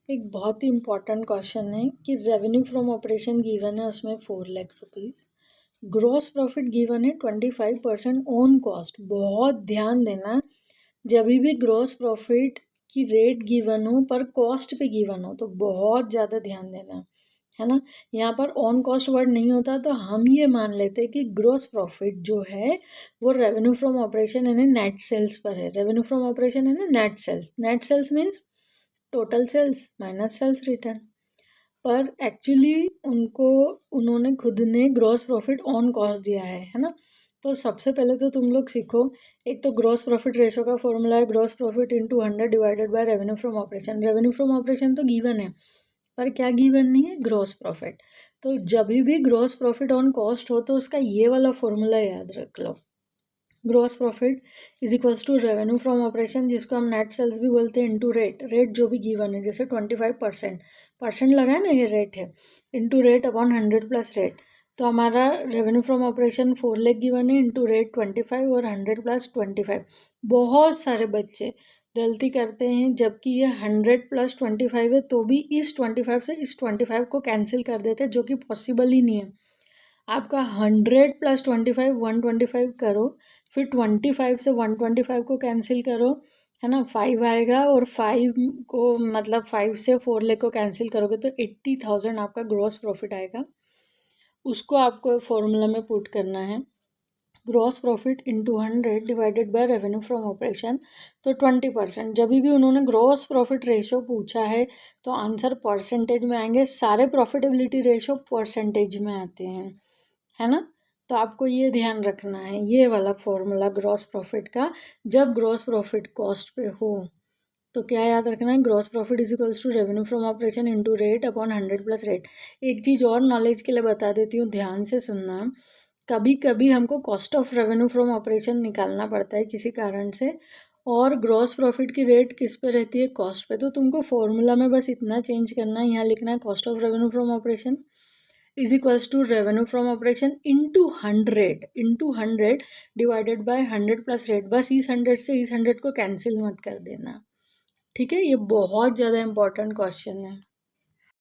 एक बहुत ही important question है कि रेवेन्यू फ्रॉम ऑपरेशन गिवन है, उसमें 4 lakh rupees, gross profit given है 25% ऑन कॉस्ट। बहुत ध्यान देना, जब भी ग्रॉस प्रॉफिट की रेट गिवन हो पर कॉस्ट पे गिवन हो तो बहुत ज़्यादा ध्यान देना है ना। यहाँ पर ऑन कॉस्ट वर्ड नहीं होता तो हम ये मान लेते हैं कि ग्रॉस प्रॉफिट जो है वो रेवेन्यू फ्रॉम ऑपरेशन यानी नेट सेल्स पर है। रेवेन्यू फ्रॉम ऑपरेशन है ना net sales, net sales means total sales minus sales return. पर एक्चुअली उन्होंने खुद ने ग्रॉस प्रॉफिट ऑन कॉस्ट दिया है ना। तो सबसे पहले तो तुम लोग सीखो, एक तो ग्रॉस प्रॉफिट रेशो का फॉर्मूला है gross profit into 100 divided by revenue from operation. Revenue from operation तो गिवन है पर क्या गिवन नहीं है, ग्रॉस प्रॉफिट। तो जब भी ग्रॉस प्रॉफिट ऑन कॉस्ट हो तो उसका ये वाला फॉर्मूला याद रख लो, gross profit is equals to revenue from operation, जिसको हम नेट सेल्स भी बोलते हैं, इंटू रेट। रेट जो भी गिवन है, जैसे 25% परसेंट लगा है ना, ये रेट है, into rate upon 100 plus rate. तो हमारा revenue from operation 4 lakh given है, इंटू रेट 25 और 100 प्लस 25। बहुत सारे बच्चे गलती करते हैं, जबकि ये 100 प्लस 25 है तो भी इस 25 से इस 25 को कैंसिल कर देते हैं, जो कि पॉसिबल ही नहीं है। आपका 100 प्लस 25 125 करो, फिर 25 से 125 को कैंसिल करो, है ना, 5 आएगा, और 5 को मतलब 5 से 4 लाख को कैंसिल करोगे तो 80,000 आपका ग्रॉस प्रॉफिट आएगा। उसको आपको फॉर्मूला में पुट करना है, gross profit into 100 divided by revenue from operation. तो 20%। जब भी उन्होंने ग्रॉस प्रॉफिट रेशो पूछा है तो आंसर परसेंटेज में आएंगे, सारे प्रॉफिटेबिलिटी रेशो परसेंटेज में आते हैं, है ना। तो आपको ये ध्यान रखना है, ये वाला फॉर्मूला ग्रॉस प्रॉफिट का, जब ग्रॉस प्रॉफिट कॉस्ट पे हो तो क्या याद रखना है, gross profit is equals to revenue from operation into rate upon 100 plus rate. एक चीज़ और नॉलेज के लिए बता देती हूँ, ध्यान से सुनना। कभी कभी हमको cost of revenue from operation निकालना पड़ता है किसी कारण से, और ग्रॉस प्रॉफिट की रेट किस पे रहती है, कॉस्ट पे। तो तुमको फॉर्मूला में बस इतना चेंज करना है, यहाँ लिखना है cost of revenue from operation is equals to revenue from operation into hundred divided by 100 plus rate. बस इस 100 से इस 100 को कैंसिल मत कर देना, ठीक है। ये बहुत ज़्यादा इंपॉर्टेंट क्वेश्चन है।